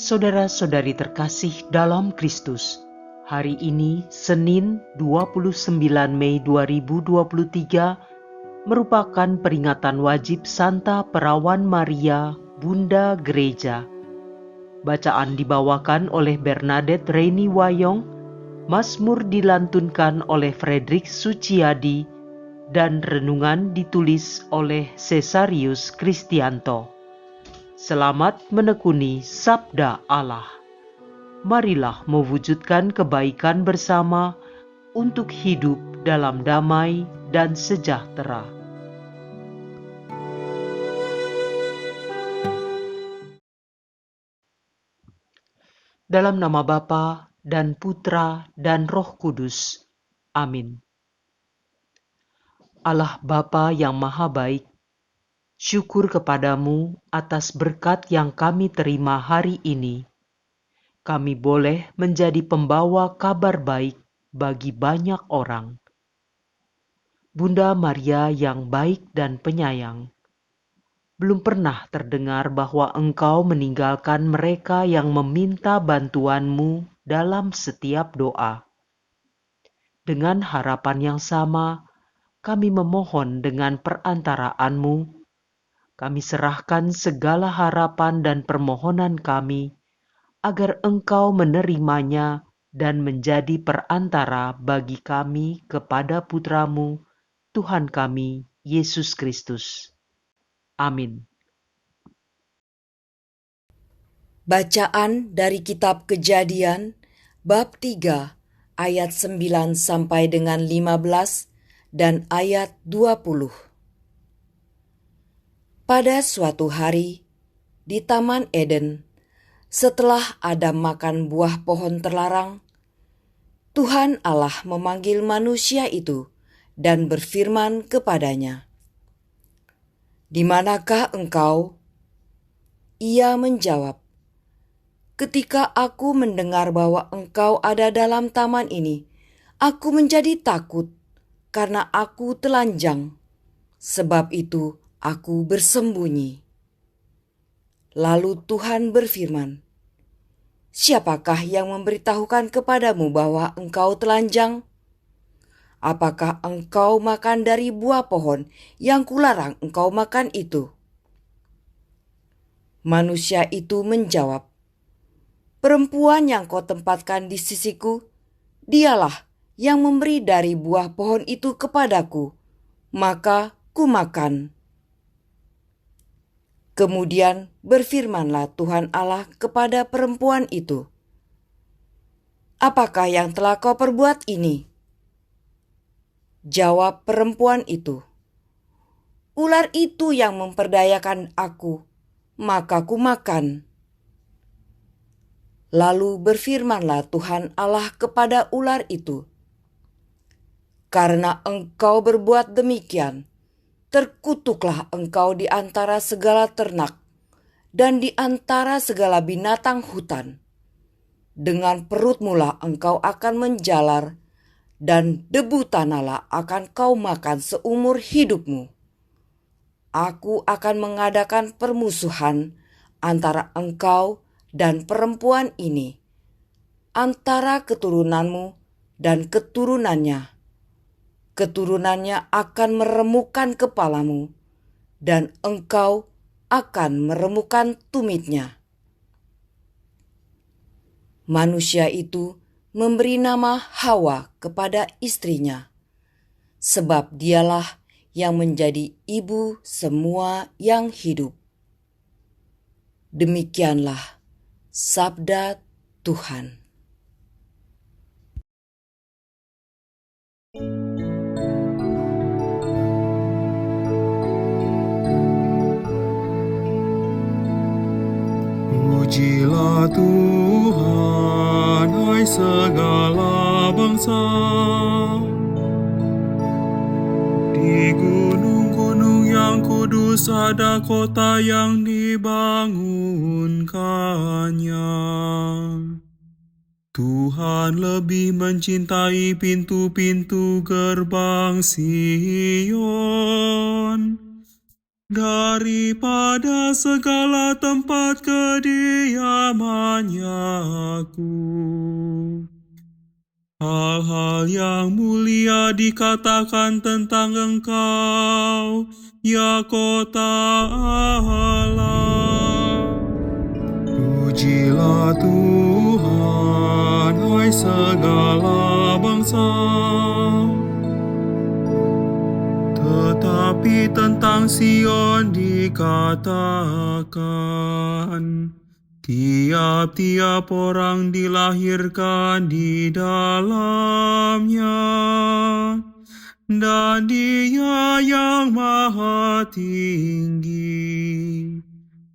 Saudara-saudari terkasih dalam Kristus, hari ini Senin 29 Mei 2023 merupakan peringatan wajib Santa Perawan Maria, Bunda Gereja. Bacaan dibawakan oleh Bernadette Reni Wayong, Mazmur dilantunkan oleh Fredrik Suciadi, dan renungan ditulis oleh Cesarius Kristianto. Selamat menekuni Sabda Allah. Marilah mewujudkan kebaikan bersama untuk hidup dalam damai dan sejahtera. Dalam nama Bapa dan Putra dan Roh Kudus. Amin. Allah Bapa yang Maha Baik, syukur kepadamu atas berkat yang kami terima hari ini. Kami boleh menjadi pembawa kabar baik bagi banyak orang. Bunda Maria yang baik dan penyayang, belum pernah terdengar bahwa Engkau meninggalkan mereka yang meminta bantuanmu dalam setiap doa. Dengan harapan yang sama, kami memohon dengan perantaraanmu. Kami serahkan segala harapan dan permohonan kami, agar Engkau menerimanya dan menjadi perantara bagi kami kepada Putramu, Tuhan kami, Yesus Kristus. Amin. Bacaan dari Kitab Kejadian, bab 3, ayat 9 sampai dengan 15 dan ayat 20. Pada suatu hari, di Taman Eden, setelah Adam makan buah pohon terlarang, Tuhan Allah memanggil manusia itu dan berfirman kepadanya, "Di manakah engkau?" Ia menjawab, "Ketika aku mendengar bahwa engkau ada dalam taman ini, aku menjadi takut karena aku telanjang. Sebab itu aku bersembunyi." Lalu Tuhan berfirman, "Siapakah yang memberitahukan kepadamu bahwa engkau telanjang? Apakah engkau makan dari buah pohon yang kularang engkau makan itu?" Manusia itu menjawab, "Perempuan yang kau tempatkan di sisiku, dialah yang memberi dari buah pohon itu kepadaku, maka kumakan." Kemudian berfirmanlah Tuhan Allah kepada perempuan itu, "Apakah yang telah kau perbuat ini?" Jawab perempuan itu, "Ular itu yang memperdayakan aku, maka kumakan." Lalu berfirmanlah Tuhan Allah kepada ular itu, "Karena engkau berbuat demikian, terkutuklah engkau di antara segala ternak dan di antara segala binatang hutan. Dengan perutmulah engkau akan menjalar, dan debu tanahlah akan kau makan seumur hidupmu. Aku akan mengadakan permusuhan antara engkau dan perempuan ini, antara keturunanmu dan keturunannya. Keturunannya akan meremukkan kepalamu, dan engkau akan meremukkan tumitnya." Manusia itu memberi nama Hawa kepada istrinya, sebab dialah yang menjadi ibu semua yang hidup. Demikianlah sabda Tuhan. Pujilah Tuhan, hai segala bangsa. Di gunung-gunung yang kudus ada kota yang dibangunkannya. Tuhan lebih mencintai pintu-pintu gerbang Sion daripada segala tempat kediamannya aku. Hal-hal yang mulia dikatakan tentang Engkau, ya kota Allah. Pujilah Tuhan, hai segala bangsa. Tetapi tentang Sion dikatakan, tiap-tiap orang dilahirkan di dalamnya, dan Dia yang Maha Tinggi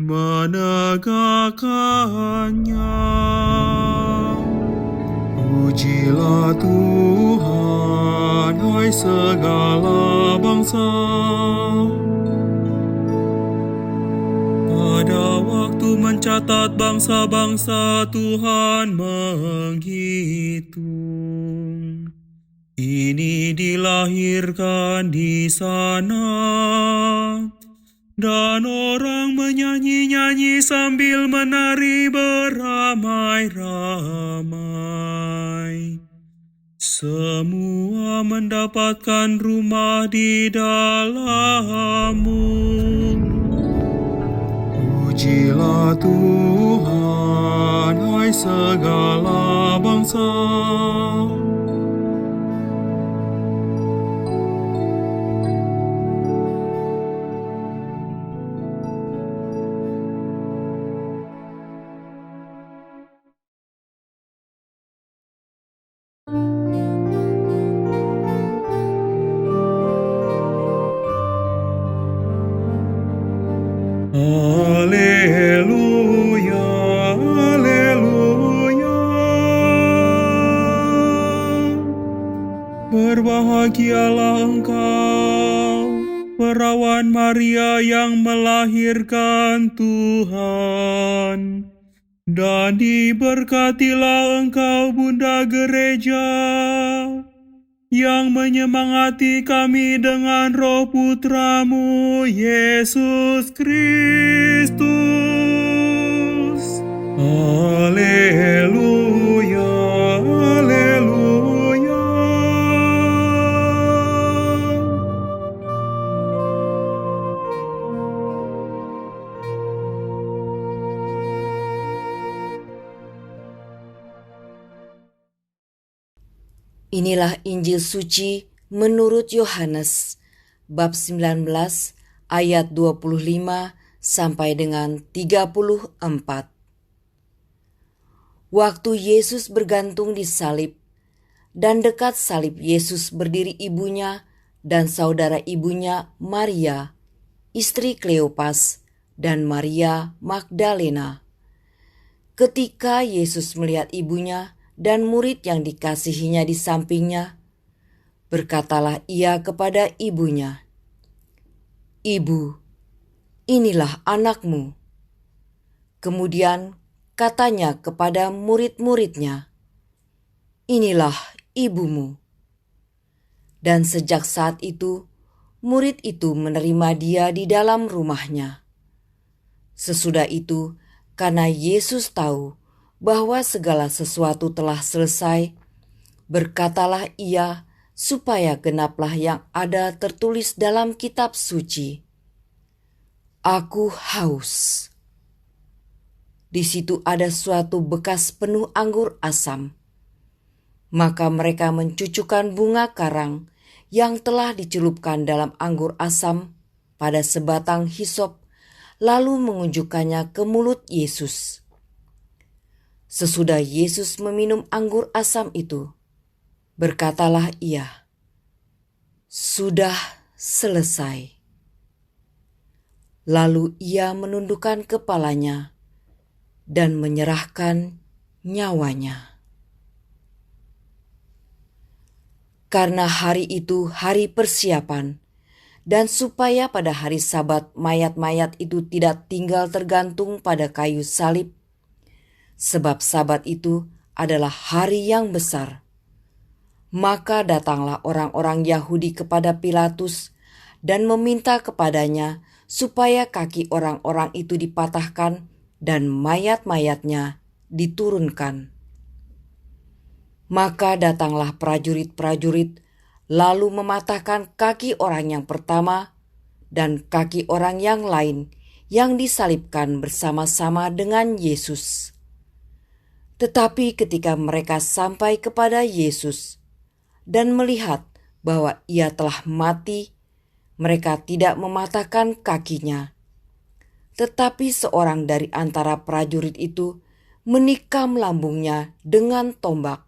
menegakkannya. Pujilah Tuhan, hai segala bangsa. Pada waktu mencatat bangsa-bangsa, Tuhan menghitung. Ini dilahirkan di sana, dan orang menyanyi-nyanyi sambil menari beramai-ramai. Semua mendapatkan rumah di dalammu. Pujilah Tuhan, hai segala bangsa. Haleluya, haleluya. Berbahagialah engkau, perawan Maria yang melahirkan Tuhan. Dan diberkatilah engkau, Bunda Gereja, yang menyemangati kami dengan Roh Putramu, Yesus Kristus. Haleluya, haleluya. Inilah Injil suci menurut Yohanes, bab 19 ayat 25 sampai dengan 34. Waktu Yesus bergantung di salib, dan dekat salib Yesus berdiri ibunya dan saudara ibunya Maria, istri Kleopas, dan Maria Magdalena. Ketika Yesus melihat ibunya dan murid yang dikasihinya di sampingnya, berkatalah ia kepada ibunya, "Ibu, inilah anakmu." Kemudian katanya kepada murid-muridnya, "Inilah ibumu." Dan sejak saat itu, murid itu menerima dia di dalam rumahnya. Sesudah itu, karena Yesus tahu bahwa segala sesuatu telah selesai, berkatalah ia supaya genaplah yang ada tertulis dalam kitab suci, "Aku haus." Di situ ada suatu bekas penuh anggur asam. Maka mereka mencucukkan bunga karang yang telah dicelupkan dalam anggur asam pada sebatang hisop, lalu mengunjukkannya ke mulut Yesus. Sesudah Yesus meminum anggur asam itu, berkatalah ia, "Sudah selesai." Lalu ia menundukkan kepalanya dan menyerahkan nyawanya. Karena hari itu hari persiapan, dan supaya pada hari Sabat mayat-mayat itu tidak tinggal tergantung pada kayu salib, sebab Sabat itu adalah hari yang besar. Maka datanglah orang-orang Yahudi kepada Pilatus dan meminta kepadanya supaya kaki orang-orang itu dipatahkan dan mayat-mayatnya diturunkan. Maka datanglah prajurit-prajurit, lalu mematahkan kaki orang yang pertama dan kaki orang yang lain yang disalibkan bersama-sama dengan Yesus. Tetapi ketika mereka sampai kepada Yesus dan melihat bahwa ia telah mati, mereka tidak mematahkan kakinya. Tetapi seorang dari antara prajurit itu menikam lambungnya dengan tombak,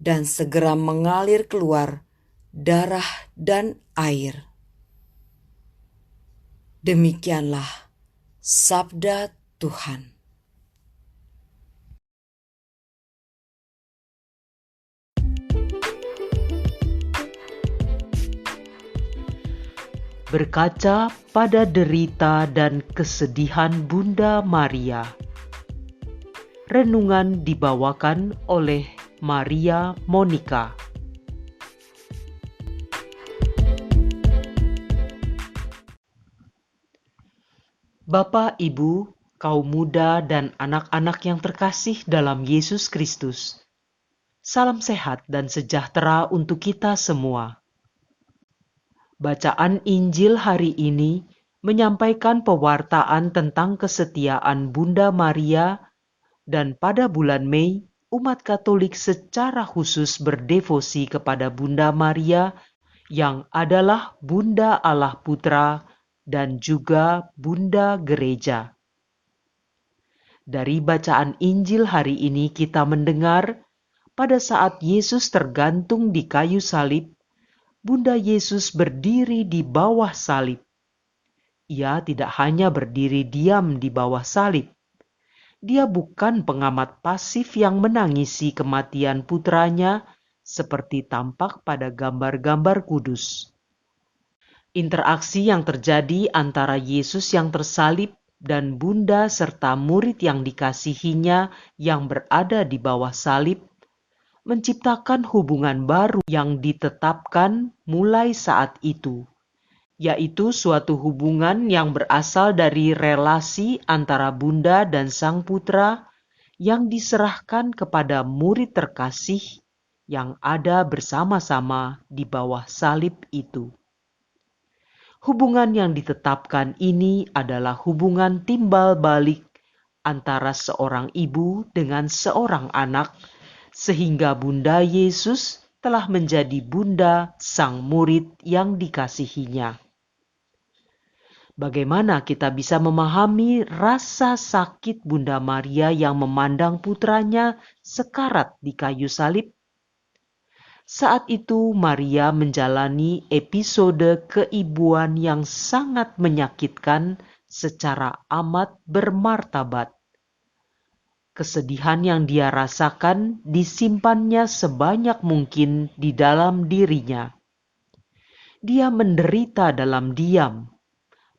dan segera mengalir keluar darah dan air. Demikianlah sabda Tuhan. Berkaca pada derita dan kesedihan Bunda Maria. Renungan dibawakan oleh Maria Monica. Bapak, Ibu, kaum muda dan anak-anak yang terkasih dalam Yesus Kristus. Salam sehat dan sejahtera untuk kita semua. Bacaan Injil hari ini menyampaikan pewartaan tentang kesetiaan Bunda Maria, dan pada bulan Mei, umat Katolik secara khusus berdevosi kepada Bunda Maria yang adalah Bunda Allah Putra dan juga Bunda Gereja. Dari bacaan Injil hari ini kita mendengar pada saat Yesus tergantung di kayu salib, Bunda Yesus berdiri di bawah salib. Ia tidak hanya berdiri diam di bawah salib. Dia bukan pengamat pasif yang menangisi kematian putranya seperti tampak pada gambar-gambar kudus. Interaksi yang terjadi antara Yesus yang tersalib dan Bunda serta murid yang dikasihinya yang berada di bawah salib menciptakan hubungan baru yang ditetapkan mulai saat itu, yaitu suatu hubungan yang berasal dari relasi antara Bunda dan Sang Putra yang diserahkan kepada murid terkasih yang ada bersama-sama di bawah salib itu. Hubungan yang ditetapkan ini adalah hubungan timbal balik antara seorang ibu dengan seorang anak, sehingga Bunda Yesus telah menjadi Bunda Sang murid yang dikasihinya. Bagaimana kita bisa memahami rasa sakit Bunda Maria yang memandang putranya sekarat di kayu salib? Saat itu Maria menjalani episode keibuan yang sangat menyakitkan secara amat bermartabat. Kesedihan yang dia rasakan disimpannya sebanyak mungkin di dalam dirinya. Dia menderita dalam diam,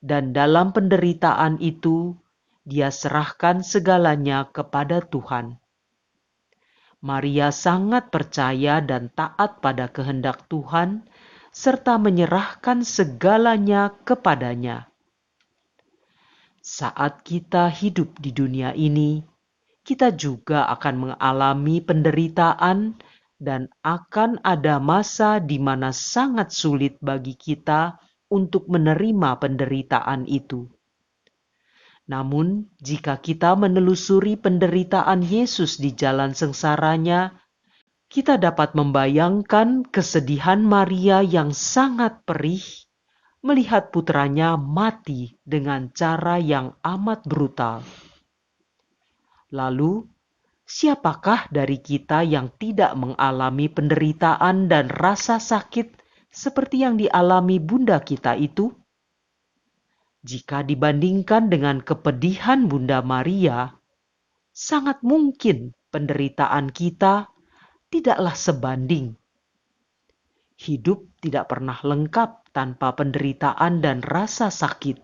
dan dalam penderitaan itu dia serahkan segalanya kepada Tuhan. Maria sangat percaya dan taat pada kehendak Tuhan, serta menyerahkan segalanya kepadanya. Saat kita hidup di dunia ini, kita juga akan mengalami penderitaan dan akan ada masa di mana sangat sulit bagi kita untuk menerima penderitaan itu. Namun, jika kita menelusuri penderitaan Yesus di jalan sengsaranya, kita dapat membayangkan kesedihan Maria yang sangat perih melihat putranya mati dengan cara yang amat brutal. Lalu, siapakah dari kita yang tidak mengalami penderitaan dan rasa sakit seperti yang dialami Bunda kita itu? Jika dibandingkan dengan kepedihan Bunda Maria, sangat mungkin penderitaan kita tidaklah sebanding. Hidup tidak pernah lengkap tanpa penderitaan dan rasa sakit.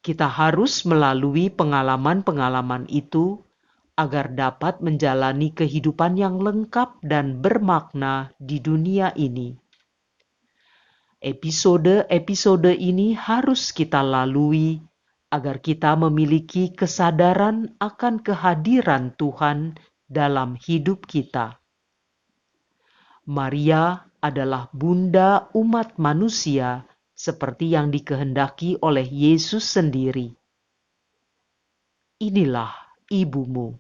Kita harus melalui pengalaman-pengalaman itu agar dapat menjalani kehidupan yang lengkap dan bermakna di dunia ini. Episode-episode ini harus kita lalui agar kita memiliki kesadaran akan kehadiran Tuhan dalam hidup kita. Maria adalah bunda umat manusia seperti yang dikehendaki oleh Yesus sendiri. Inilah ibumu.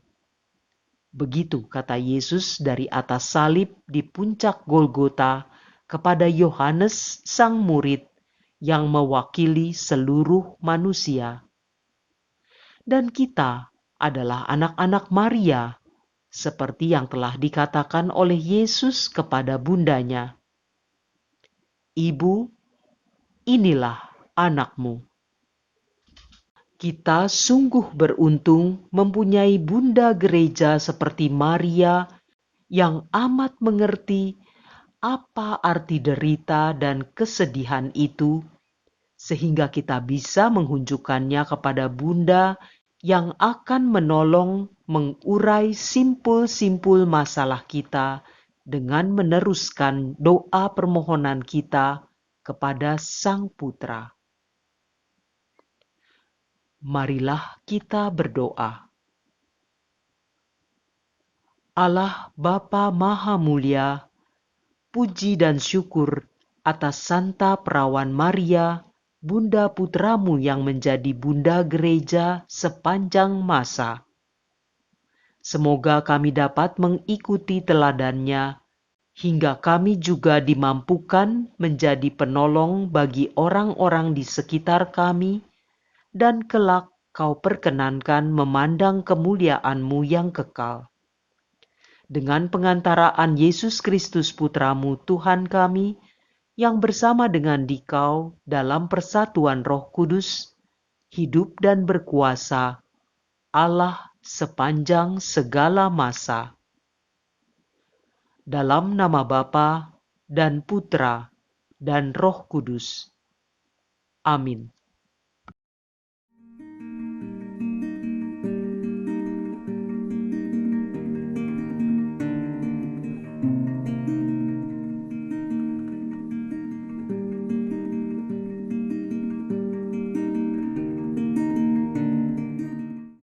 Begitu kata Yesus dari atas salib di puncak Golgota kepada Yohanes sang murid yang mewakili seluruh manusia. Dan kita adalah anak-anak Maria, seperti yang telah dikatakan oleh Yesus kepada bundanya. Ibu, inilah anakmu. Kita sungguh beruntung mempunyai bunda gereja seperti Maria yang amat mengerti apa arti derita dan kesedihan itu, sehingga kita bisa menghunjukkannya kepada bunda yang akan menolong mengurai simpul-simpul masalah kita dengan meneruskan doa permohonan kita kepada Sang Putra. Marilah kita berdoa. Allah Bapa Maha Mulia, puji dan syukur atas Santa Perawan Maria, Bunda Putramu yang menjadi Bunda Gereja sepanjang masa. Semoga kami dapat mengikuti teladannya, hingga kami juga dimampukan menjadi penolong bagi orang-orang di sekitar kami, dan kelak Kau perkenankan memandang kemuliaan-Mu yang kekal. Dengan pengantaraan Yesus Kristus Putramu Tuhan kami, yang bersama dengan Dikau dalam persatuan Roh Kudus, hidup dan berkuasa, Allah sepanjang segala masa. Dalam nama Bapa dan Putra dan Roh Kudus. Amin.